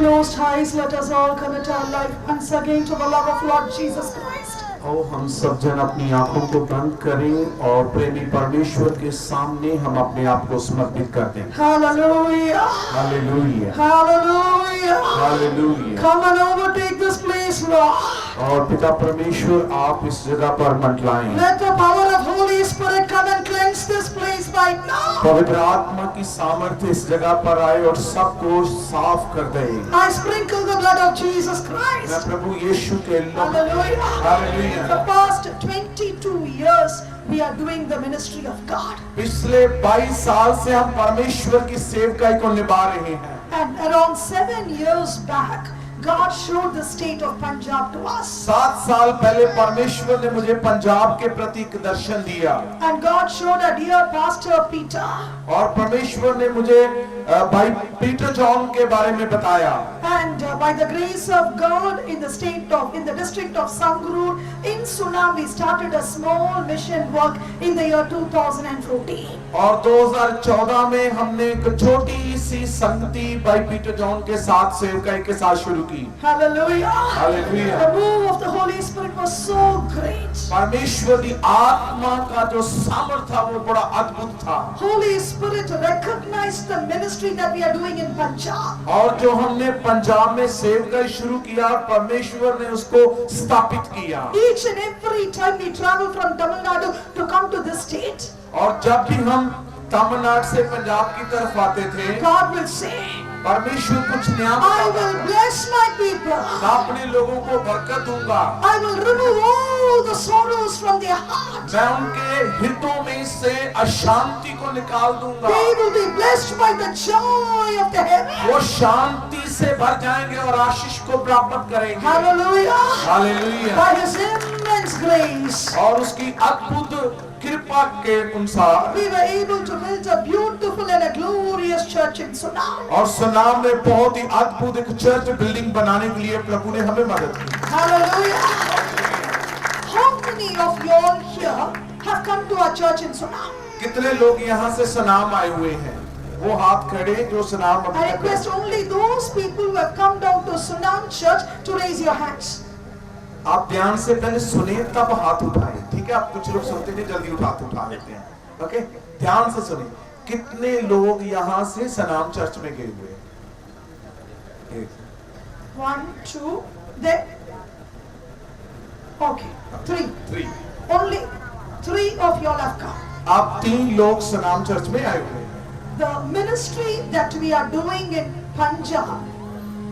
closed eyes, let us all commit our life once again to the love of Lord Jesus Christ. आओ हम सब जन अपनी आंखों को बंद करें और प्रेमी परमेश्वर के सामने हम अपने आप को समर्पित कर दें। Hallelujah. Hallelujah, Hallelujah. Hallelujah. Come and overtake this place, Lord. और पिता परमेश्वर आप इस जगह पर मंडलाएं। Let the power of Holy Spirit come and cleanse this place right now. पवित्र आत्मा की सामर्थ्य इस जगह पर आए और सबको साफ कर दे। I sprinkle the blood of Jesus मैं Christ. प्रभु यीशु के Hallelujah. Hallelujah. For the past 22 years, we are doing the ministry of God. पिछले 22 साल से हम परमेश्वर की सेवकाई को निभा रहे हैं। And around 7 years back, God showed the state of Punjab to us. 7 साल पहले परमेश्वर ने मुझे पंजाब के प्रति एक दर्शन दिया And God showed our dear Pastor Peter. और परमेश्वर ने मुझे भाई पीटर जॉन के बारे में बताया। And by the grace of God, in the district of Sangrur, in Sunam, we started a small mission work in the year 2014. और 2014 में हमने एक छोटी सी संगति भाई पीटर जॉन के साथ सेवकाई के साथ शुरू की। Hallelujah. Hallelujah. The move of the Holy Spirit was so great. परमेश्वर की आत्मा का जो सामर्थ्य था वो बड़ा अद्भुत था। Holy Spirit recognized the ministry that we are doing in Punjab. और जो हमने पंजाब में सेवकाई शुरू किया परमेश्वर ने उसको स्थापित किया। Each and every time we travel from Tamil Nadu to come to this state, और जब भी हम तमिलनाडु से पंजाब की तरफ आते थे God will say, परमेश्वर कुछ नया I will bless my people. मैं अपने लोगों को बरकत दूंगा। I will remove all the sorrows from their heart. मैं उनके हितों में से अशांति को निकाल दूंगा। They will be blessed by the joy of the heaven. वो शांति से भर जाएंगे और आशीष को प्राप्त करेंगे। Hallelujah. Hallelujah. By His immense grace, और उसकी अद्भुत कृपा के अनुसार we were able to build a beautiful and a glorious church in Sunam. और सुनाम में बहुत ही अद्भुत एक चर्च बिल्डिंग बनाने के लिए प्रभु ने हमें मदद की। Hallelujah. How many of you all here have come to our church in Sunam? कितने लोग यहाँ से सुनाम आए हुए हैं? वो हाथ खड़े जो सुनाम अभी I तक request only those people who have come down to Sunam church to raise your hands. आप ध्यान से पहले सुने तब हाथ उठाएं। ठीक है, आप कुछ लोग सुनते नहीं जल्दी उठा लेते हैं। ओके, ध्यान से सुने। कितने लोग यहाँ से सनाम चर्च में गए हुए हैं? 1, 2, then okay, 3. Only 3 of you all have come. आप 3 लोग सनाम चर्च में आए हुए हैं। The ministry that we are doing in Punjab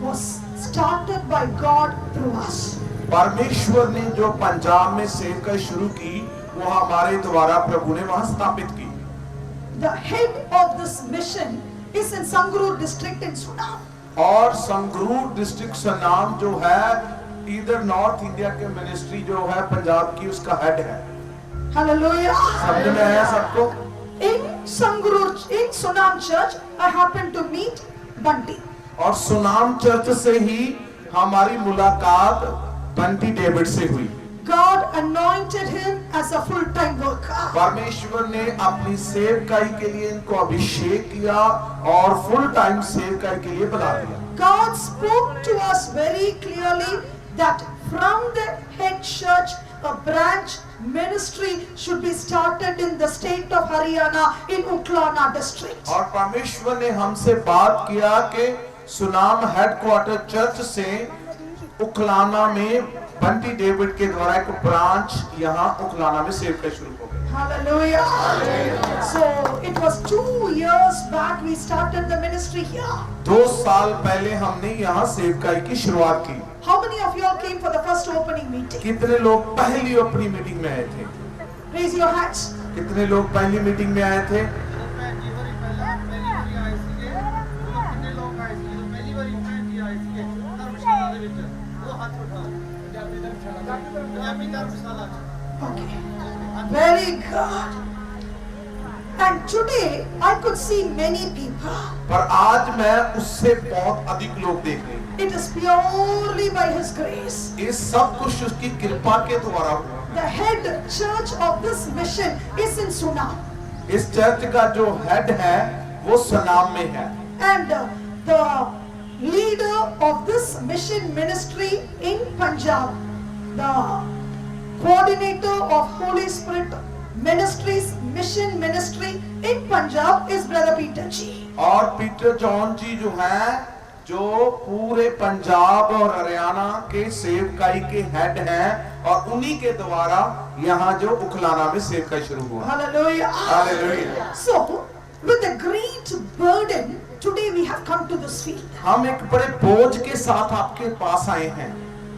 was started by God through us. परमेश्वर ने जो पंजाब में सेवकाई शुरू की वो हमारे द्वारा प्रभु ने वहां स्थापित की। The head of this mission is in Sangrur district in Sunam. और संगरूर डिस्ट्रिक्ट सनाम जो है इधर नॉर्थ इंडिया के मिनिस्ट्री जो है पंजाब की उसका हेड है। Hallelujah. समझ में आया सबको? In Sangrur, in Sunam church, I happened to meet Bunty. और सुनाम चर्च से ही हमारी मुलाकात बंटी डेविड से हुई। God anointed him as a full-time worker. परमेश्वर ने अपनी सेवकाई के लिए इनको अभिषेक किया और फुल टाइम सेवकाई के लिए बुला दिया। God spoke to us very clearly that from the head church, a branch ministry should be started in the state of Haryana in Uklana district. और परमेश्वर ने हमसे बात किया कि सुनाम हेडक्वार्टर चर्च से उखलाना में बंटी डेविड के द्वारा एक ब्रांच यहाँ उखलाना में सेवकाई शुरू हो गई। Hallelujah. So it was 2 years back we started the ministry here. 2 साल पहले हमने यहाँ सेवकाई की शुरुआत की। How many of you all came for the first opening meeting? कितने लोग पहली अपनी मीटिंग में आए थे? Raise your hands. कितने लोग पहली मीटिंग में आए थे? Okay. Very good. And today I could see many people. पर आज मैं उससे बहुत अधिक लोग देख रही हूँ। It is purely by His grace. ये सब कुछ उसकी कृपा के द्वारा हुआ। The head church of this mission is in Sunam. इस चर्च का जो हेड है वो सनाम में है। And the leader of this mission ministry in Punjab, the coordinator of Holy Spirit Ministries mission ministry in Punjab is Brother Peter G. और Peter John जी जो हैं, जो पूरे पंजाब और हरियाणा के सेवकाई के हेड हैं, और उन्हीं के द्वारा यहाँ जो उखलाना में सेवकाई शुरू हुआ। Hallelujah. Hallelujah. So, with a great burden, today we have come to this field. हम एक बड़े बोझ के साथ आपके पास आए हैं।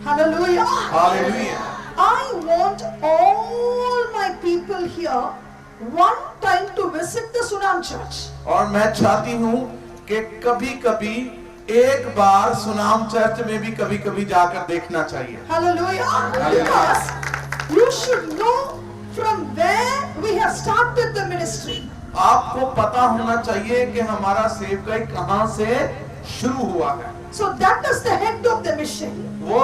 Hallelujah. Hallelujah. I want all my people here one time to visit the Sunam Church. और मैं चाहती हूँ कि कभी-कभी एक बार सुनाम चर्च में भी कभी-कभी जाकर देखना चाहिए। Hallelujah. Hallelujah. Because you should know from where we have started the ministry. आपको पता होना चाहिए कि हमारा सेवकाई कहाँ से शुरू हुआ है। So that is the head of the mission. वो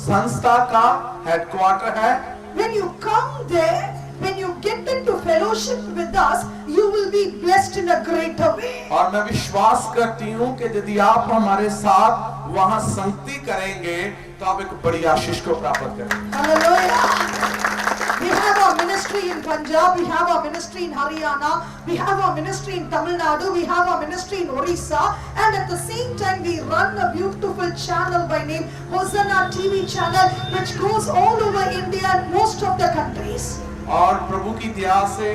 संस्था का हेडक्वार्टर है। When you come there, when you get into fellowship with us, you will be blessed in a greater way. और मैं विश्वास करती हूँ कि यदि आप हमारे साथ वहाँ संगति करेंगे तो आप एक बड़ी आशीष को प्राप्त करेंगे। Hallelujah. We have our ministry in Punjab, we have our ministry in Haryana, we have our ministry in Tamil Nadu, we have our ministry in Orissa, and at the same time we run a beautiful channel by name Hosanna TV channel, which goes all over India and most of the countries. और प्रभु की दया से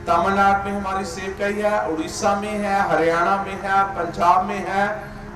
तमिलनाडु में हमारी सेवकाई है, उड़ीसा में है, हरियाणा में है, पंजाब में है,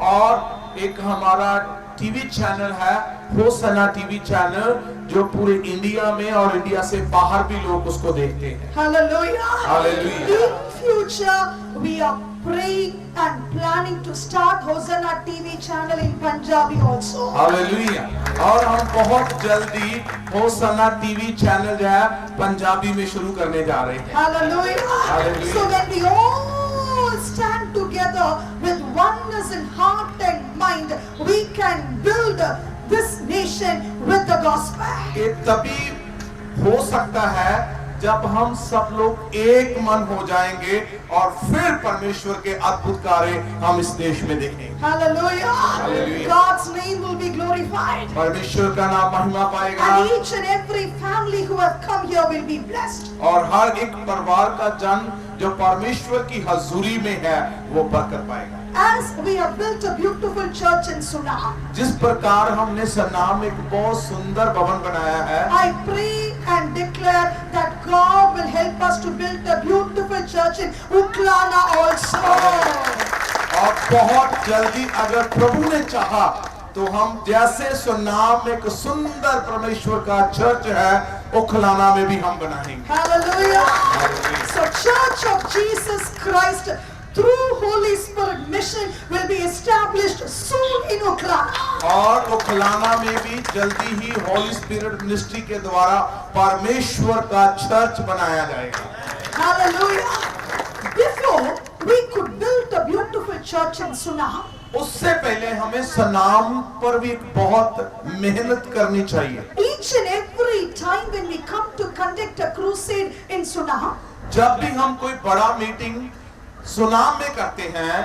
और एक हमारा टीवी चैनल है होसना टीवी चैनल, जो पूरे इंडिया में और इंडिया से बाहर भी लोग उसको देखते हैं। Hallelujah. Hallelujah. In future we are praying and planning to start Hosanna TV channel in Punjabi also. Hallelujah. और हम बहुत जल्दी होसना टीवी चैनल जो है पंजाबी में शुरू करने जा रहे हैं। Hallelujah. Hallelujah. So when we all stand together with oneness in heart and mind, we can build this nation with the gospel. ये तभी हो सकता है जब हम सब लोग एक मन हो जाएंगे और फिर परमेश्वर के अद्भुत कार्य हम इस देश में देखेंगे। Hallelujah. Hallelujah. God's name will be glorified. परमेश्वर का नाम महिमा पाएगा, And each and every family who have come here will be blessed. और हर एक परिवार का जन जो परमेश्वर की हजूरी में है वो बरकत पाएगा। As we have built a beautiful church in Sunam, जिस प्रकार हमने सनाम एक बहुत सुंदर भवन बनाया है, I pray and declare that God will help us to build a beautiful church in Uklana also. और बहुत जल्दी अगर प्रभु ने चाहा तो हम जैसे सुनाम में एक सुंदर परमेश्वर का चर्च है उखलाना में भी हम बनाएंगे। Hallelujah. Hallelujah. So Church of Jesus Christ through Holy Spirit mission will be established soon in Uklana. और उखलाना में भी जल्दी ही हॉली स्पिरिट मिनिस्ट्री के द्वारा परमेश्वर का चर्च बनाया जाएगा। Hallelujah. Before we could build a beautiful church in Sunam, उससे पहले हमें सनाम पर भी एक बहुत मेहनत करनी चाहिए। each and every time when we come to conduct a crusade in Sunam, जब भी हम कोई बड़ा मीटिंग सुनाम में करते हैं,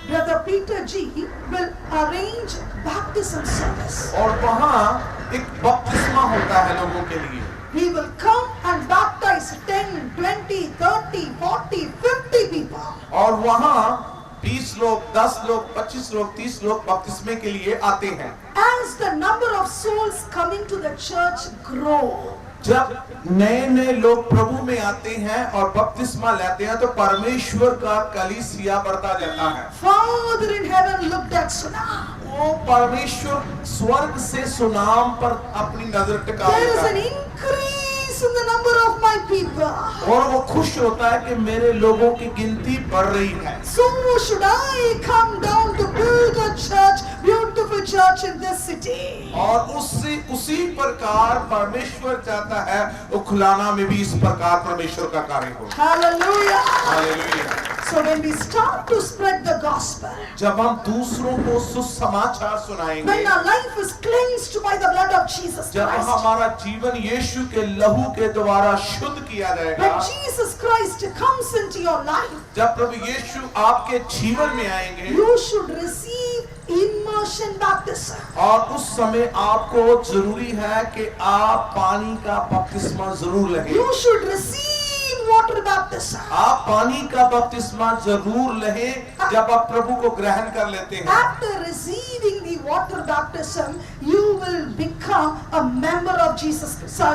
Brother Peter G will arrange baptism service. और वहाँ एक बपतिस्मा होता है लोगों के लिए। He will come and baptize 10, 20, 30, 40, 50 people. और वहाँ 20 लोग, 10 लोग, 25 लोग, 30 लोग बपतिस्मे के लिए आते हैं। As the number of souls coming to the church grow, जब नए नए लोग प्रभु में आते हैं और बपतिस्मा लेते हैं तो परमेश्वर का कलीसिया बढ़ता जाता है। Father in heaven looked at Sunam. वो परमेश्वर स्वर्ग से सुनाम पर अपनी नजर टिका There is देता an है increase in the number of my people. और वो खुश होता है कि मेरे लोगों की गिनती बढ़ रही है। So should I come down to build a church, beautiful church in this city. और उसी प्रकार परमेश्वर चाहता है उखलाना में भी इस प्रकार परमेश्वर का कार्य हो। Hallelujah. Hallelujah. So when we start to spread the gospel, जब हम दूसरों को सुसमाचार सुनाएंगे, when our life is cleansed by the blood of Jesus जब Christ, हमारा जीवन यीशु के लहू के द्वारा शुद्ध किया जाएगा, when Jesus Christ comes into your life, जब प्रभु यीशु आपके जीवन में आएंगे, you should receive immersion baptism. और उस समय आपको जरूरी है कि आप पानी का बपतिस्मा जरूर लें। You should receive water baptism. आप पानी का बपतिस्मा जरूर लें जब आप प्रभु को ग्रहण कर लेते हैं। After receiving the water baptism, you will become a member of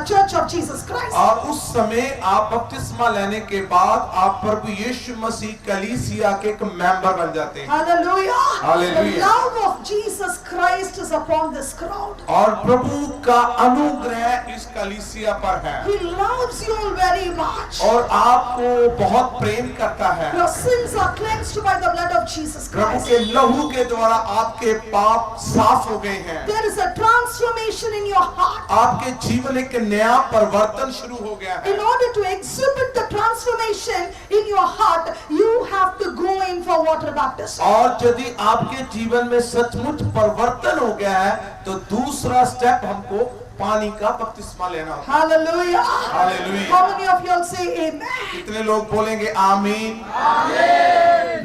Church of Jesus Christ. और उस समय आप बपतिस्मा लेने के बाद आप प्रभु यीशु मसीह कलीसिया के एक मेंबर बन जाते हैं। Hallelujah. Hallelujah. The love of Jesus Christ is upon this crowd. और प्रभु का अनुग्रह इस कलीसिया पर है He loves you all very much. और आपको बहुत प्रेम करता है। Your sins are cleansed by the blood of Jesus Prabhu Christ. के लहू के द्वारा आपके पाप साफ हो गए हैं। There is a transformation in your heart. आपके जीवन एक नया परिवर्तन शुरू हो गया है। In order to exhibit the transformation in your heart, you have to go in for water baptism. और यदि आपके जीवन में सचमुच परिवर्तन हो गया है तो दूसरा स्टेप हमको पानी का बपतिस्मा लेना होगा। Hallelujah. Hallelujah. How many of you all say amen? कितने लोग बोलेंगे आमीन?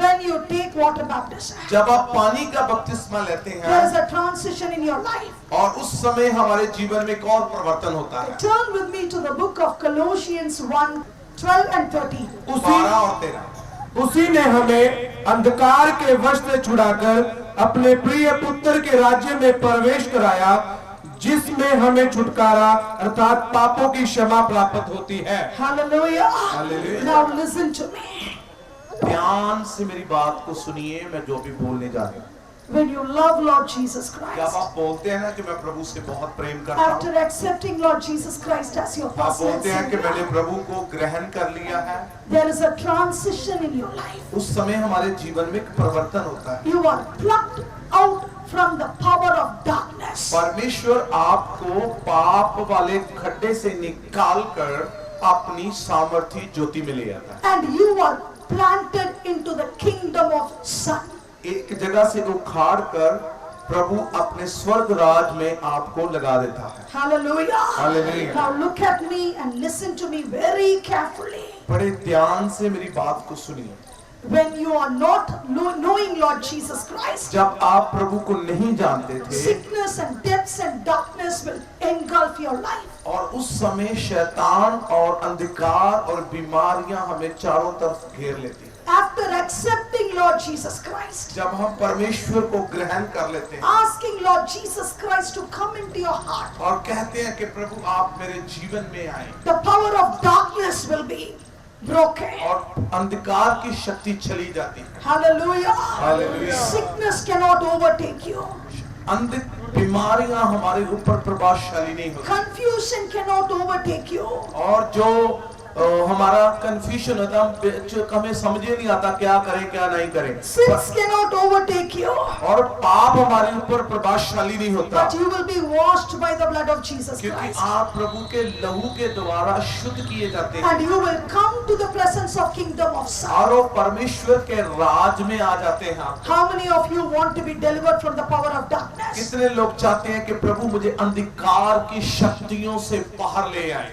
When you take water baptism, जब आप पानी का बपतिस्मा लेते there is हैं a transition in your life. और उस समय हमारे जीवन में एक और परिवर्तन होता है। Turn with me to the book of Colossians 1:12 and 13. 12 और 13। उसी ने हमें अंधकार के वश से छुड़ाकर अपने प्रिय पुत्र के राज्य में प्रवेश कराया, जिसमें हमें छुटकारा अर्थात पापों की क्षमा प्राप्त होती है। Hallelujah. Hallelujah. Now listen to me. ध्यान से मेरी बात को सुनिए, मैं जो भी बोलने जा रहा हूँ। When you love Lord Jesus जब Christ, आप बोलते हैं ना कि मैं प्रभु से बहुत प्रेम करता हूँ, after accepting Lord Jesus Christ as your आप personal बोलते हैं कि मैंने Savior, प्रभु को ग्रहण कर लिया है, there is a transition in your life. उस समय हमारे जीवन में एक परिवर्तन होता है। You are plucked out from the power of darkness. परमेश्वर आपको पाप वाले खड्डे से निकाल कर अपनी सामर्थी ज्योति में ले आता है। And you are planted into the kingdom of Son. एक जगह से उखाड़ कर प्रभु अपने स्वर्ग राज में आपको लगा देता है। Hallelujah. Hallelujah. Now look at me and listen to me very carefully. बड़े ध्यान से मेरी बात को सुनिए। When you are not knowing Lord Jesus Christ, जब आप प्रभु को नहीं जानते थे sickness and depths and darkness will engulf your life. और उस समय शैतान और अंधकार और बीमारियां हमें चारों तरफ घेर लेती हैं। After accepting Lord Jesus Christ, जब हम परमेश्वर को ग्रहण कर लेते हैं asking Lord Jesus Christ to come into your heart, और कहते हैं कि प्रभु आप मेरे जीवन में आए the power of darkness will be broken. और अंधकार की शक्ति चली जाती है। Hallelujah. Hallelujah. Sickness cannot overtake you. अंध बीमारियां हमारे ऊपर प्रभावशाली नहीं होती Confusion cannot overtake you. और जो हमारा कंफ्यूजन होता है, हमें समझ ही नहीं आता क्या करें क्या नहीं करें, Sins cannot overtake you. और पाप हमारे ऊपर प्रभावशाली नहीं होता But you will be washed by the blood of Jesus क्योंकि Christ. आप प्रभु के लहू के द्वारा शुद्ध किए जाते हैं And you will come to the presence of kingdom of Son. और वो परमेश्वर के राज में आ जाते हैं आप। How many of you want to be delivered from the power of darkness? कितने लोग चाहते हैं कि प्रभु मुझे अंधकार की शक्तियों से बाहर ले आए?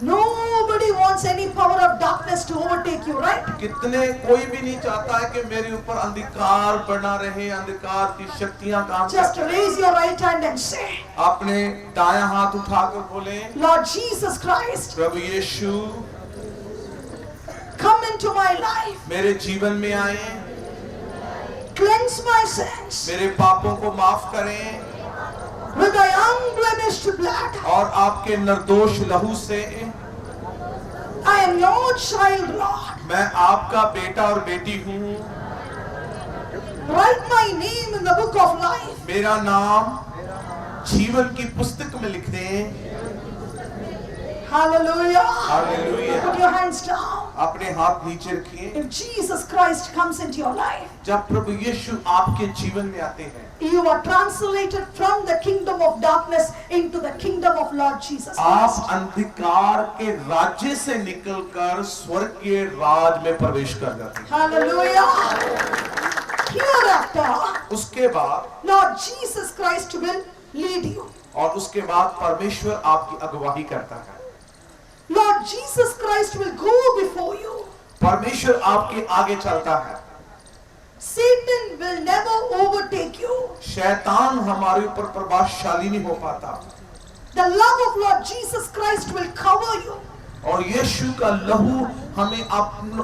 Nobody wants any power of darkness to overtake you, right? कितने कोई भी नहीं चाहता है कि मेरे ऊपर अंधकार बना रहे, अंधकार की शक्तियां काम Just करती raise your right hand and say, हैं। अपने दायां हाथ उठाकर बोले, Lord Jesus Christ, Prabhu Yeshu come into my life. मेरे जीवन में आए, Cleanse my sins मेरे पापों को माफ करें with thy unblemished blood. और आपके निर्दोष लहू से I am your child, Lord. मैं आपका बेटा और बेटी हूँ। Write my name in the book of life. मेरा नाम जीवन की पुस्तक में लिख दें। Hallelujah. Hallelujah. Put your hands down. अपने हाथ नीचे रखिए। If Jesus Christ comes into your life, जब प्रभु यीशु आपके जीवन में आते हैं, you are translated from the kingdom of darkness into the kingdom of Lord Jesus आप Christ. अंधकार के राज्य से निकलकर स्वर्ग के राज में प्रवेश कर जाते हैं। Hallelujah. Hereafter, उसके बाद Lord Jesus Christ will lead you. और उसके बाद परमेश्वर आपकी अगुवाई करता है। Lord Jesus Christ will go before you. परमेश्वर आपके आगे चलता है। Satan will never overtake you. शैतान हमारे ऊपर प्रभावशाली नहीं हो पाता, The love of Lord Jesus Christ will cover you. और यीशु का लहू हमें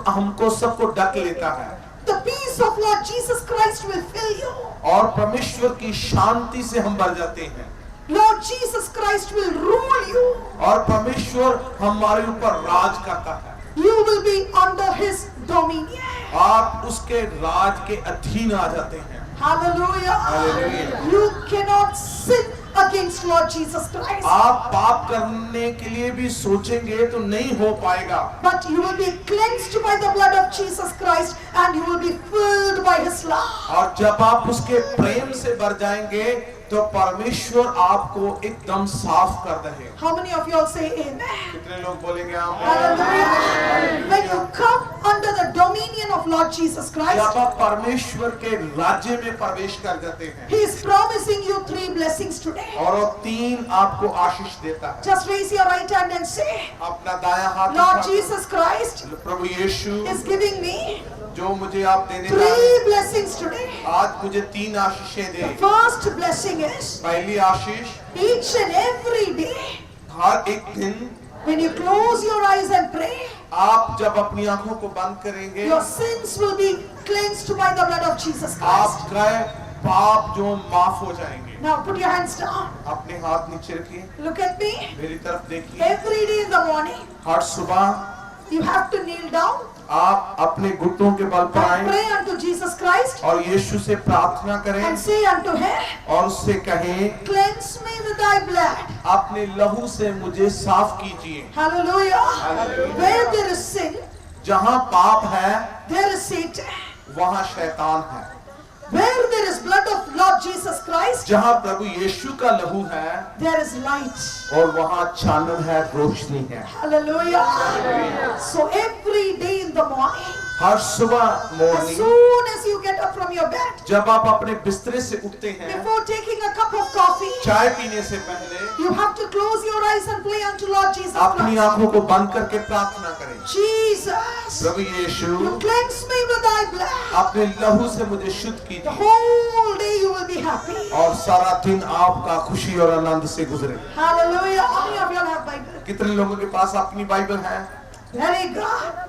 हमको सबको ढक लेता है, The peace of Lord Jesus Christ will fill you. और परमेश्वर की शांति से हम भर जाते हैं, Lord Jesus Christ will rule you. और परमेश्वर हमारे ऊपर राज करता है। You will be under His dominion. आप उसके राज के अधीन आ जाते हैं। Hallelujah. Hallelujah. You cannot sin against Lord Jesus Christ. आप पाप करने के लिए भी सोचेंगे तो नहीं हो पाएगा, But you will be cleansed by the blood of Jesus Christ and you will be filled by His love. और जब आप उसके प्रेम से भर जाएंगे तो परमेश्वर आपको एकदम साफ कर देंगे। How many of you all say amen? कितने लोग बोलेंगे आमीन? Hallelujah. When you come under the dominion of Lord Jesus Christ, जब आप परमेश्वर के राज्य में प्रवेश कर जाते हैं, He is promising you 3 blessings today. और वो 3 आपको आशीष देता है। Just raise your right hand and say, अपना दायां हाथ Lord उठाकर, Jesus Christ Prabhu Yeshu is giving me जो मुझे आप देने जा रहे 3 हैं, blessings today. आज मुझे 3 आशीषें The they. first blessing is पहली आशीष, each and every day हर एक दिन when you close your eyes and pray, आप जब अपनी आंखों को बंद करेंगे, your sins will be cleansed by the blood of Jesus Christ. आपका पाप जो माफ हो जाएंगे। Now put your hands down. अपने हाथ नीचे रखिए, Look at me. मेरी तरफ देखिए। Every day in the morning, हर सुबह you have to kneel down आप अपने घुटनों के बल पर and आएं pray unto Jesus Christ और यीशु से प्रार्थना करें and say unto Him, और उससे कहें, cleanse me with thy blood. अपने लहू से मुझे साफ कीजिए। Hallelujah. Hallelujah. Where there is sin, जहाँ पाप है there is Satan. वहाँ शैतान है, Where there is blood of Lord Jesus Christ, जहाँ प्रभु यीशु का लहू है there is light. और वहाँ चानन है, रोशनी है। Hallelujah. So every day in the morning, हर सुबह as morning soon as you get up from your bed, जब आप अपने बिस्तरे से उठते हैं, before taking a cup of coffee, चाय पीने से पहले you have to close your eyes and pray unto Lord Jesus अपनी Christ. आंखों को बंद करके प्रार्थना करें, Jesus, Prabhu Yeshu you cleanse me with thy blood. अपने लहू से मुझे शुद्ध The कीजिए whole day you will be happy. और सारा दिन आपका खुशी और आनंद से गुजरे। Hallelujah. How many of you all have Bible? कितने लोगों के पास अपनी बाइबल है? Very good.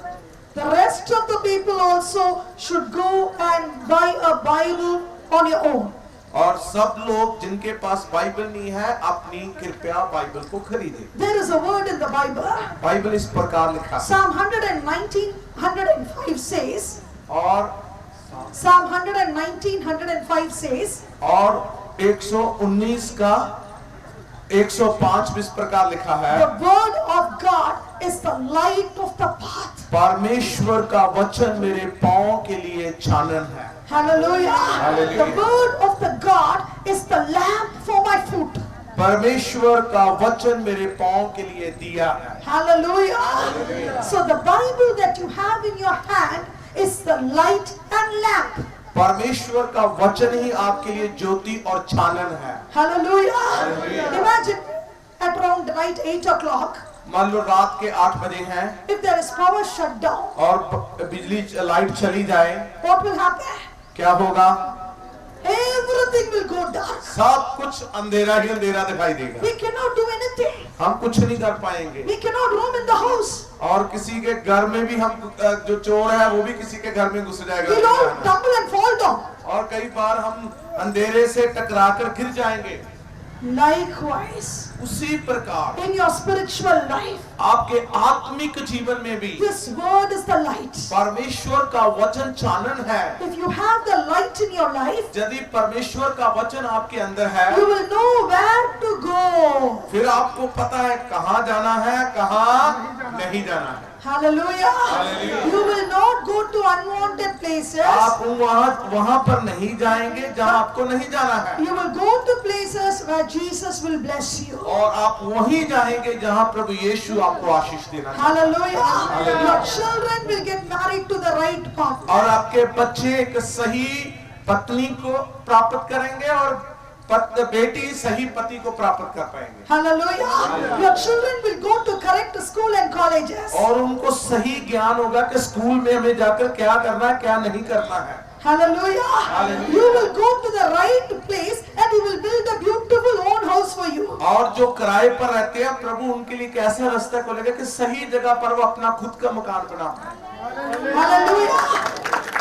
The rest of the people also should go and buy a Bible on your own. और सब लोग जिनके पास बाइबल नहीं है अपनी कृपया बाइबल को खरीदें। There is a word in the Bible. Bible इस प्रकार लिखा है Psalm 119, 105 says, और Psalm 119, 105 says, और 119 का 105 इस प्रकार लिखा है, the word of God is the light of the path. परमेश्वर का वचन मेरे पांव के लिए चानन है। Hallelujah. Hallelujah. The word of the God is the lamp for my foot. परमेश्वर का वचन मेरे पांव के लिए दिया है। Hallelujah. So the Bible that you have in your hand is the light and lamp. परमेश्वर का वचन ही आपके लिए ज्योति और चानन है। Hallelujah. Hallelujah. Imagine at around right 8 o'clock, मान लो रात के 8 बजे हैं if there is power shut down, और बिजली लाइट चली जाए, what will happen? क्या होगा? Everything will go dark. सब कुछ अंधेरा ही अंधेरा दिखाई देगा। We cannot do anything. हम कुछ नहीं कर पाएंगे We cannot roam in the house. और किसी के घर में भी हम जो चोर है वो भी किसी के घर में घुस जाएगा। We'll all tumble and fall down. और कई बार हम अंधेरे से टकराकर गिर जाएंगे। Likewise, उसी प्रकार in your spiritual life, आपके आत्मिक जीवन में भी this word is the light. परमेश्वर का वचन चानन है। If you have the light in your life, यदि परमेश्वर का वचन आपके अंदर है, you will know where to go. फिर आपको पता है कहाँ जाना है, कहाँ नहीं जाना है। Hallelujah. Hallelujah. You will not go to unwanted places. आप वहाँ पर नहीं जाएंगे जहाँ आपको नहीं जाना है, You will go to places where Jesus will bless you. और आप वहीं जाएंगे जहाँ प्रभु यीशु आपको आशीष देना चाहते Hallelujah. Hallelujah. Your children will get married to the right हैं। partner. और आपके बच्चे एक सही पत्नी को प्राप्त करेंगे और बेटी सही पति को प्राप्त कर पाएंगे Hallelujah. Your children will go to correct school and colleges. और उनको सही ज्ञान होगा कि स्कूल में हमें जाकर क्या करना है क्या नहीं करना है। Hallelujah. Hallelujah. You will go to the right place and He will build a beautiful own house for you. और जो किराए पर रहते हैं प्रभु उनके लिए कैसा रास्ता खोलेगा कि सही जगह पर वो अपना खुद का मकान बनाए। Hallelujah.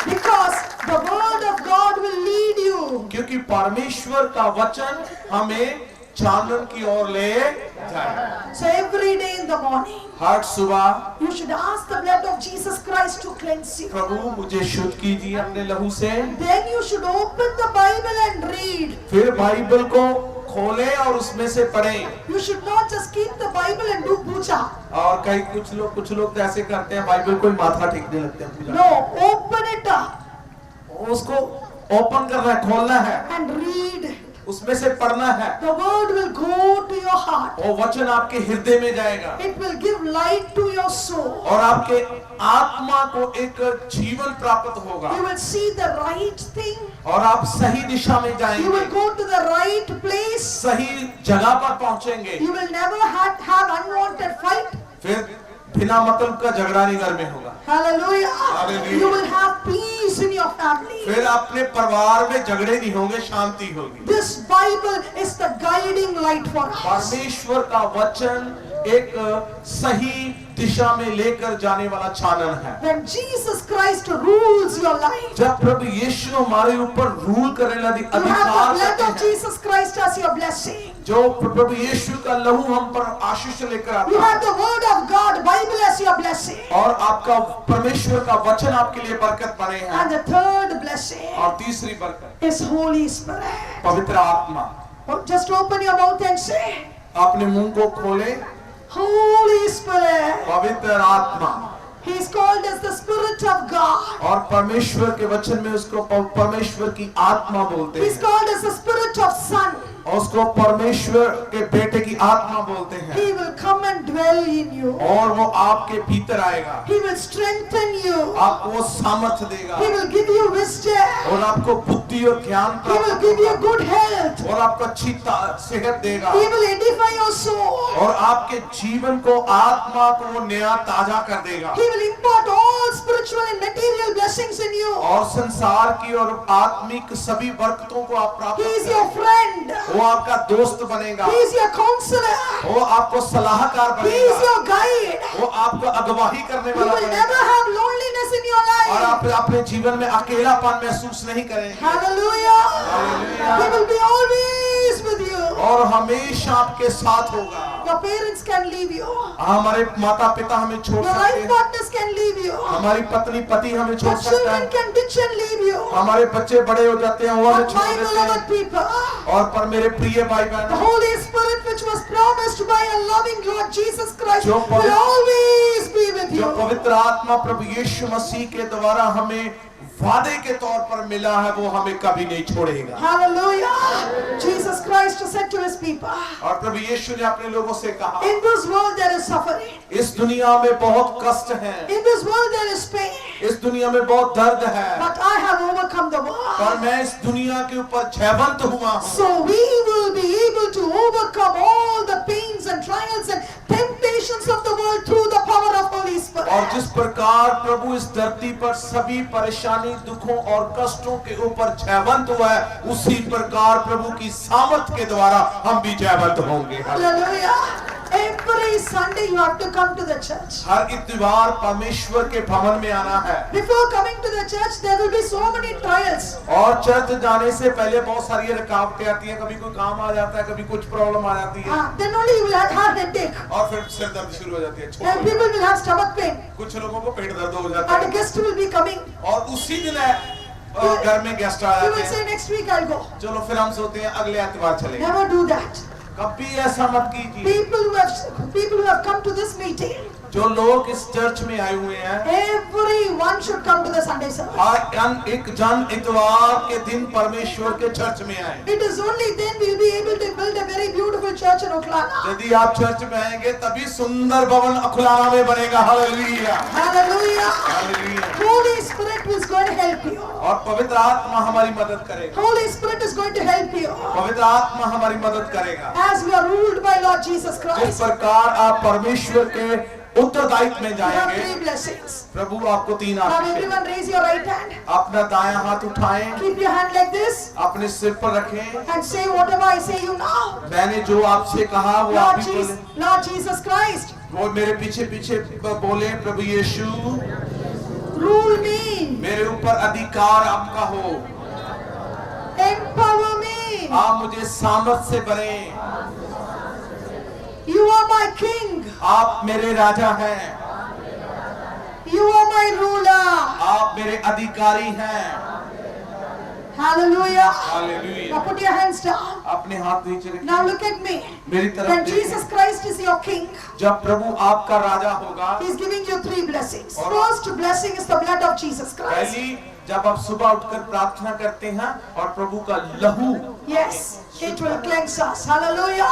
Because the word of God will lead you. क्योंकि परमेश्वर का वचन हमें चानन की ओर ले जाए। So every day in the morning, हर सुबह you should ask the blood of Jesus Christ to cleanse you. प्रभु मुझे शुद्ध कीजिए अपने लहू से। Then you should open the Bible and read. फिर बाइबल को खोलें और उसमें से पढ़ें। You should not just keep the Bible and do puja. और कई कुछ लोग तो ऐसे करते हैं बाइबल को ही माथा टेकने लगते हैं पूजा। No, open it up उसको ओपन करना है, खोलना है, and read. उसमें से पढ़ना है। The word will go to your heart. वो वचन आपके हृदय में जाएगा It will give light to your soul. और आपके आत्मा को एक जीवन प्राप्त होगा You will see the right thing. और आप सही दिशा में You will जाएंगे, go to the right place. सही जगह पर पहुंचेंगे। You will never have unwanted fight. फिर बिना मतलब का झगड़ा नहीं घर में होगा। Hallelujah. Hallelujah. You will have peace in your family. फिर अपने परिवार में झगड़े नहीं होंगे, शांति होगी। This Bible is the guiding light for us. परमेश्वर का वचन एक सही दिशा में लेकर जाने वाला चानन है। When Jesus Christ rules your life, जब प्रभु यीशु हमारे ऊपर रूल करने लगे, you have the अधिकार blood करते of हैं, Jesus Christ as your blessing. जो प्रभु यीशु का लहू हम पर आशीष लेकर You आता have the word of God, Bible as your blessing. है और आपका परमेश्वर का वचन आपके लिए बरकत बने हैं। And the third blessing और तीसरी बरकत is Holy Spirit. पवित्र आत्मा। Oh, just open your mouth and say, अपने मुंह को खोले, Holy Spirit. पवित्र आत्मा। He is called as the Spirit of God. और परमेश्वर के वचन में उसको परमेश्वर की आत्मा बोलते He is हैं called as the Spirit of Son. और उसको परमेश्वर के बेटे की आत्मा बोलते हैं He will come and dwell in you. और वो आपके भीतर आएगा, He will strengthen you. आपको वो सामर्थ्य देगा He will give you wisdom. और आपको बुद्धि और ज्ञान He will प्राप्त give you होगा good health. और आपको अच्छी सेहत देगा He will edify your soul. और आपके जीवन को आत्मा को नया ताजा कर देगा He will impart all spiritual and material blessings in you. और संसार की और आत्मिक सभी बरकतों को आप प्राप्त He is your करेंगे। friend. वो आपका दोस्त बनेगा, He is your counselor. वो आपको सलाहकार He is बनेगा, your guide. वो आपको अगवाही करने You वाला will बनेगा never have loneliness in your और life. आप अपने जीवन में अकेलापन महसूस नहीं करेंगे Hallelujah. Hallelujah. He will be always with you. और हमेशा आपके साथ होगा। Your parents can leave you. हमारे माता पिता हमें छोड़ Your सकते life हैं, partners can leave you. हमारी पत्नी पति हमें छोड़ Your सकता children है, can ditch and leave you. हमारे बच्चे बड़े हो जाते हैं वो हमें But छोड़ my देते हैं। beloved people, और पर मेरे प्रिय भाई the बहनों, Holy Spirit which was promised by a loving Lord Jesus Christ जो will पवित्र- always be with जो you. पवित्र आत्मा प्रभु यीशु मसीह के द्वारा हमें वादे के तौर पर मिला है वो हमें कभी नहीं छोड़ेगा। Hallelujah. Jesus Christ said to his people, और प्रभु यीशु ने अपने लोगों से कहा, in this world there is suffering. इस दुनिया में बहुत कष्ट है, In this world there is pain. इस दुनिया में बहुत दर्द है, But I have overcome the पर world. मैं इस दुनिया के ऊपर जयवंत हुआ हूँ। So we will be able to overcome all the pains and trials and temptations of the world through the power of Holy Spirit. और जिस प्रकार प्रभु इस धरती पर सभी परेशानी दुखों और कष्टों के ऊपर जयवंत हुआ है, उसी प्रकार प्रभु की सामर्थ के द्वारा हम भी जयवंत होंगे। Hallelujah. Every Sunday you have to come to the church. हर इतवार परमेश्वर के भवन में आना है Before coming to the church, there will be so many trials. और चर्च जाने से पहले बहुत सारी रुकावटें आती हैं, कभी कोई काम आ जाता है, कभी कुछ प्रॉब्लम आ जाती है Then only you will have heart headache. और फिर सिर दर्द शुरू हो जाती है, छोड़ And people will have stomach pain. कुछ लोगों को पेट दर्द हो जाता And a है guest will be coming. और उसी दिन घर में गेस्ट आ You जाते will हैं, say next week I'll go. चलो फिर हम सोते हैं अगले एतवार चलेंगे। Never do that. कभी ऐसा मत कीजिए। People who have come to this meeting, जो लोग इस चर्च में आए हुए हैं, everyone should come to the Sunday service. हर एक जन इतवार के दिन परमेश्वर के चर्च में आए। It is only then we will be able to build a very beautiful church in Uklana. यदि आप चर्च में आएंगे तभी सुंदर भवन उखलाना में बनेगा। Hallelujah, Hallelujah. Hallelujah. Holy Spirit is going to help you. और पवित्र आत्मा हमारी मदद करेगा। Holy Spirit is going to help you. पवित्र आत्मा हमारी मदद करेगा। As we are ruled by Lord Jesus जिस Christ, प्रकार आप परमेश्वर के उत्तरदायित्व में you have जाएंगे, 3 blessings. प्रभु आपको 3 Now Ashish everyone raise your right hand. अपना दायां हाथ उठाएं, Keep your hand like this अपने सिर पर रखें। and say whatever I say you now. मैंने जो आपसे कहा वो आप Lord भी Jesus, बोले। Lord Jesus Christ, वो मेरे पीछे पीछे बोले, प्रभु यीशु rule me, मेरे ऊपर अधिकार आपका हो, empower me. आप मुझे सामर्थ से भरें। You are my king. आप मेरे राजा हैं, You are my ruler. आप मेरे अधिकारी हैं। Hallelujah. Hallelujah. Now put your hands down. अपने हाथ नीचे रखिए, Now look at me. मेरी तरफ When देखिए। Jesus Christ is your king, जब प्रभु आपका राजा होगा, He is giving you 3 blessings. और- First blessing is the blood of Jesus Christ. पहली जब आप सुबह उठकर प्रार्थना करते हैं और प्रभु का लहू, Yes, it will cleanse us. Hallelujah.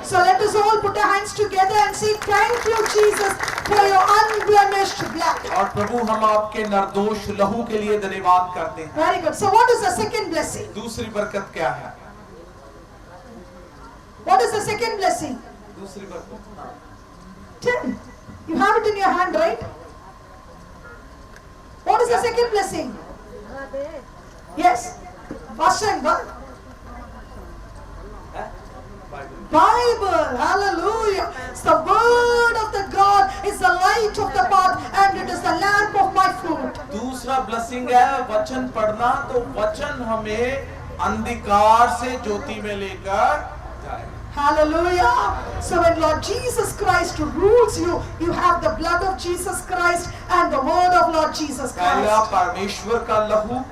So let us all put our hands together and say, thank you, Jesus, for your unblemished blood. और प्रभु हम आपके निर्दोष लहू के लिए धन्यवाद करते हैं। Very good. So what is the second blessing? दूसरी बरकत क्या है? What is the second blessing? दूसरी बरकत, Tell. You have it in your hand, right? What is the second blessing? Yes. First and what? Bible. Hallelujah. It's the word of the God. It's the light of the path and it is the lamp of my foot. दूसरा blessing है वचन पढ़ना। तो वचन हमें अंधकार से ज्योति में लेकर जाए। Hallelujah. So when Lord Jesus Christ rules you, you have the blood of Jesus Christ and the word of Lord Jesus पहला Christ. परमेश्वर का लहू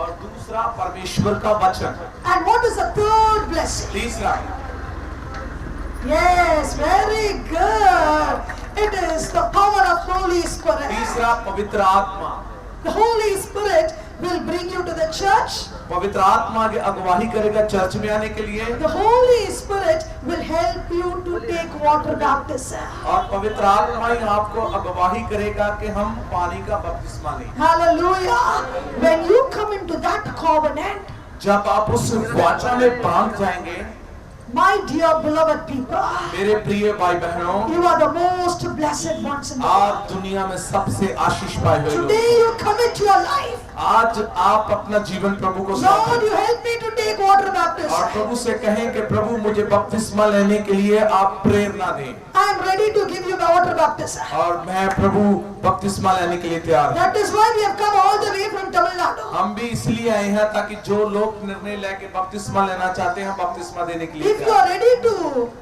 और दूसरा परमेश्वर का वचन। And what is the third blessing? तीसरा, Yes, very good. It is the power of Holy Spirit. तीसरा पवित्र आत्मा। The Holy Spirit will bring you to the church. पवित्र आत्मा की अगुवाई करेगा चर्च में आने के लिए, The Holy Spirit will help you to take water baptism. और पवित्र आत्मा ही आपको अगुवाई करेगा कि हम पानी का बपतिस्मा लें। Hallelujah. When you come into that covenant, जब आप उस वाचा में बांध जाएंगे, my dear beloved people, मेरे प्रिय भाई बहनों, you are the most blessed ones in the world. आप दुनिया में सबसे आशीष पाए हुए लोग। Today you commit your life. आज आप अपना जीवन प्रभु को Lord, सौंपें you help me to take water और baptism. प्रभु से कहें कि प्रभु मुझे बपतिस्मा लेने के लिए आप प्रेरणा दें, I am ready to give you the water baptism. और मैं प्रभु बपतिस्मा लेने के लिए तैयार हूं। That is why we have come all the way from Tamil Nadu. हम भी इसलिए आए हैं ताकि जो लोग निर्णय लेके बपतिस्मा लेना चाहते हैं, बपतिस्मा देने के लिए If you तैयार are ready to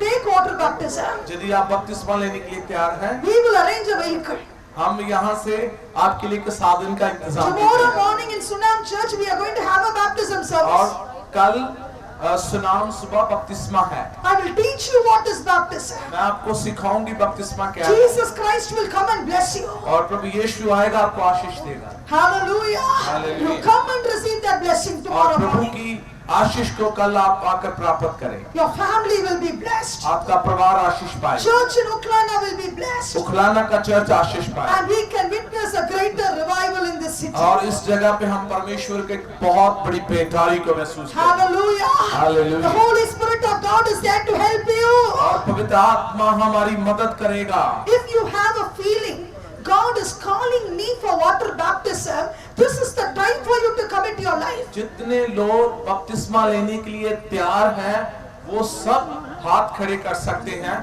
take water baptism, हैं। यदि आप बपतिस्मा लेने के लिए तैयार हैं, we will arrange a vehicle. हम यहाँ से आपके लिए एक साधन का इंतजाम Tomorrow करेंगे। morning in Sunam Church, we are going to have a baptism और service. कल सुनाम सुबह बपतिस्मा है। I will teach you what is baptism. मैं आपको सिखाऊंगी बपतिस्मा क्या है, Jesus Christ will come and bless you. और प्रभु यीशु आएगा आपको आशीष देगा, Hallelujah. Hallelujah. You come and receive that blessing और tomorrow प्रभु morning. की आशीष को कल आप आकर प्राप्त करें। Your family will be blessed. आपका परिवार आशीष पाए, Church in Uklana will be blessed. उखलाना का चर्च आशीष पाए, And we can witness a greater revival in this city. और इस जगह पे हम परमेश्वर के बहुत बड़ी बेदारी को महसूस करें। Hallelujah. Hallelujah. The Holy Spirit of God is there to help you. और पवित्र आत्मा हमारी मदद करेगा। If you have a feeling God is calling me for water baptism, this is the time for you to commit your life. जितने लोग बपतिस्मा लेने के लिए तैयार हैं, वो सब हाथ खड़े कर सकते हैं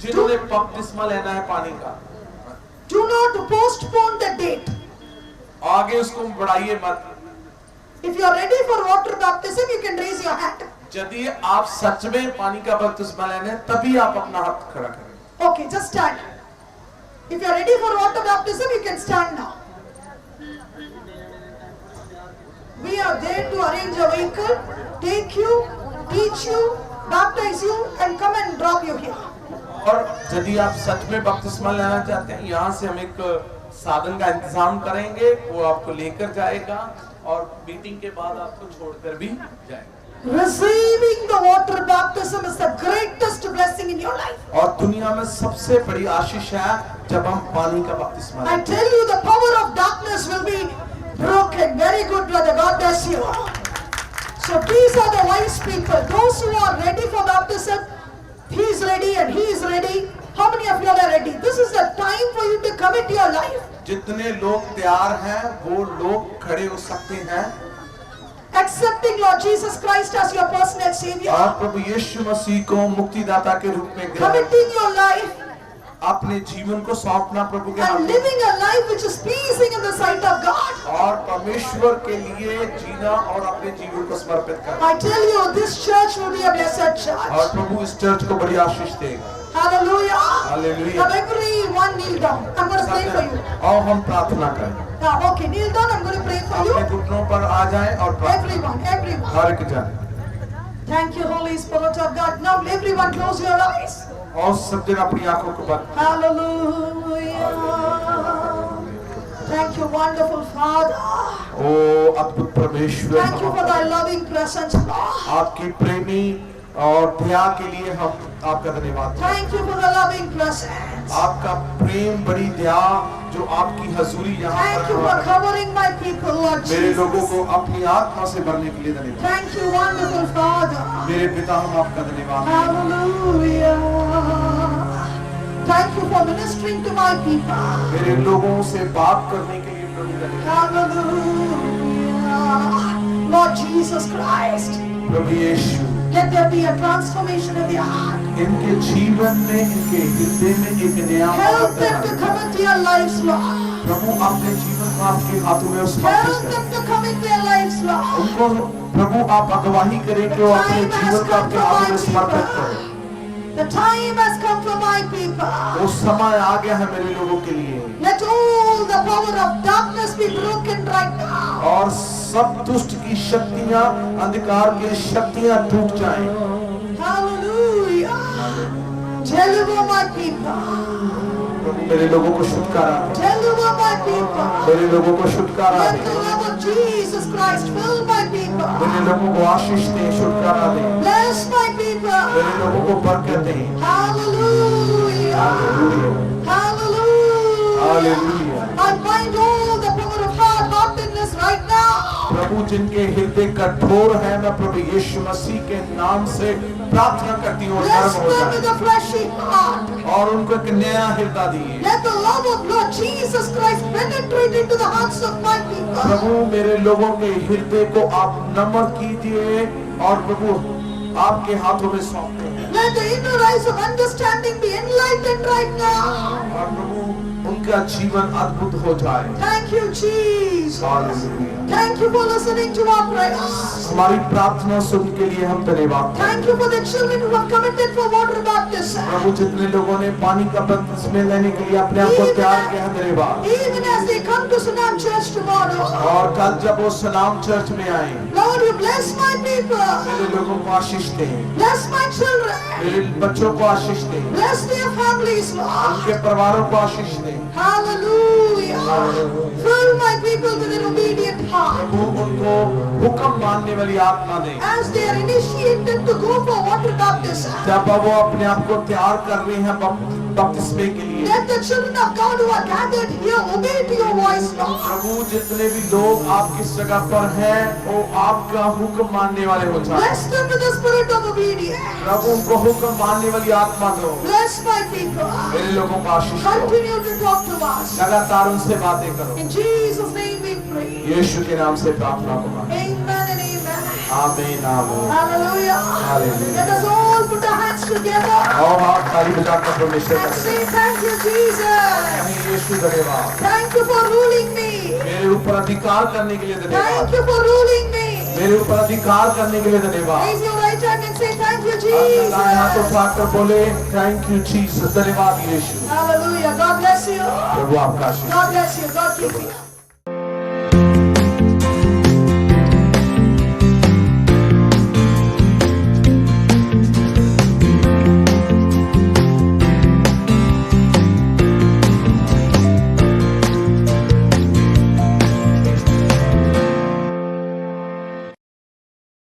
जिन्होंने बपतिस्मा लेना है पानी का। Do not postpone the date. आगे उसको बढ़ाइए मत। If you are ready for water baptism, you can raise your hand. यदि आप सच में पानी का बपतिस्मा लेने हैं, तभी आप अपना हाथ खड़ा करें। Okay, just stand. If you are ready for water baptism, you can stand now. We are there to arrange a vehicle, take you, teach you, baptize you, and come and drop you here. और यदि आप सच में बपतिस्मा लेना चाहते हैं, यहाँ से हम एक साधन का इंतजाम करेंगे, वो आपको लेकर जाएगा और मीटिंग के बाद आपको छोड़कर भी जाएगा। Receiving the water baptism is the greatest blessing in your life. और दुनिया में सबसे बड़ी आशीष है जब हम पानी का बपतिस्मा I लेते हैं। tell you, the power of darkness will be broken. Very good, brother. God bless you. So these are the wise people. Those who are ready for baptism, he is ready and he is ready. How many of you are ready? This is the time for you to commit your life. जितने लोग तैयार हैं वो लोग खड़े हो सकते हैं Accepting Lord Jesus Christ as your personal Savior. और प्रभु यीशु मसीह को मुक्तिदाता के रूप में ग्रहण Committing your life अपने जीवन को सौंपना प्रभु के and हाथ में living a life which is pleasing in the sight of God. और परमेश्वर के लिए जीना और अपने जीवन को समर्पित करना। I tell you, this church will be a blessed church. और प्रभु इस चर्च को बड़ी आशीष देगा। Hallelujah. Hallelujah. Now everyone kneel down. I'm going to pray for you. और हम प्रार्थना करें। Now, okay, kneel down. I'm going to pray for you. अपने घुटनों पर आ जाएं और प्रार्थना Everyone. हर एक जन। Thank you, Holy Spirit of God. Now, everyone, close your eyes. और सब जन अपनी आंखों को बंद। Hallelujah. Thank you, wonderful Father. ओ अद्भुत परमेश्वर, Thank you for thy loving presence, Lord. आपकी प्रेमी और दया के लिए हम आपका धन्यवाद करते हैं। Thank you for the loving presence. आपका प्रेम, बड़ी दया जो आपकी हजूरी यहाँ Thank you पर for है। covering my people, Lord मेरे लोगों Jesus. को अपनी आत्मा से भरने के लिए धन्यवाद। Thank you, wonderful Father. मेरे पिता, हम आपका धन्यवाद करते हैं। Hallelujah. Thank you for ministering to my people. मेरे लोगों से बात करने के लिए प्रभु धन्यवाद। Hallelujah. Lord Jesus Christ, Prabhu Yeshu, let there be a transformation in their heart. इनके जीवन में, इनके हृदय में एक नया Help them to commit their lives, Lord. प्रभु अपने जीवन को आपके हाथों में Help समर्पित करें। them to commit their lives, Lord. उनको प्रभु आप अगवाही करें कि वो अपने जीवन को आपके हाथों में समर्पित करें। The time has come for my people. वो समय आ गया है मेरे लोगों के लिए Let all the power of darkness be broken right now. और सब दुष्ट की शक्तियां, अंधकार की शक्तियां टूट जाएं। Hallelujah. Deliver my people. प्रभु मेरे लोगों को छुटकारा दे, Deliver my people. मेरे लोगों को छुटकारा Let they, the love of Jesus Christ fill my people. मेरे लोगों को आशीष दे, छुटकारा दे, Bless my people. मेरे लोगों को बरकत दे। Hallelujah. Hallelujah. Hallelujah. I bind all the power of hard-heartedness right now. प्रभु जिनके हृदय कठोर है, मैं प्रभु यीशु मसीह के नाम से प्रार्थना करती हूँ, Bless नरम हो them with जाए a fleshy heart. और उनको एक नया हृदय दिए। Let the love of Lord Jesus Christ penetrate into the hearts of my people. प्रभु मेरे लोगों के हृदय को आप नम्र कीजिए और प्रभु आपके हाथों में सौंपते हैं Let the inner eyes of understanding be enlightened right now. और प्रभु उनका जीवन अद्भुत हो जाए। Thank you, Jesus. Hallelujah. Thank you for listening to our prayers. हमारी प्रार्थना सुन के लिए हम धन्यवाद करते हैं। Thank you for the children who have committed for water baptism. प्रभु जितने लोगों ने पानी का बपतिस्मा लेने के लिए अपने आप को तैयार किया है, धन्यवाद। Even as they come to Sunam Church tomorrow, और कल जब वो सलाम चर्च में आए, Lord, you bless my people. मेरे लोगों को आशीष दें, Bless my children. मेरे बच्चों को आशीष दें, Bless their families, Lord. उनके परिवारों को आशीष दें। Hallelujah. Fill my people with an obedient heart. प्रभु उनको हुक्म मानने वाली आत्मा दें। As they are initiated to go for water baptism, जब वो अपने आप को तैयार कर रहे हैं बपतिस्मे के लिए, let the children of God who are gathered here obey to your voice, Lord. प्रभु जितने भी लोग आपकी जगह पर हैं, वो आपका हुक्म मानने वाले हो जाए। Bless them with the spirit of obedience. प्रभु उनको हुक्म मानने वाली आत्मा दो। Bless my people. मेरे लोगों को आशीष दो। Continue to talk to us. लगातार उनसे बातें करो। In Jesus' name we pray. यीशु के नाम से प्रार्थना करो। Amen and amen. आमीन आमीन। Hallelujah. Hallelujah. Let us all put our hands together और हाथ ताली बजाकर परमेश्वर का and say धन्यवाद। thank you, Jesus. यीशु धन्यवाद। Thank you for ruling me. मेरे ऊपर अधिकार करने के लिए धन्यवाद। Thank you for ruling me. मेरे ऊपर अधिकार करने के लिए धन्यवाद। Raise your right hand and say thank you, दाएं हाथ Jesus. उठाकर बोले थैंक यू जीसस, धन्यवाद यीशु। Hallelujah. God bless you. प्रभु आपका आशीष। God bless you. God keep you.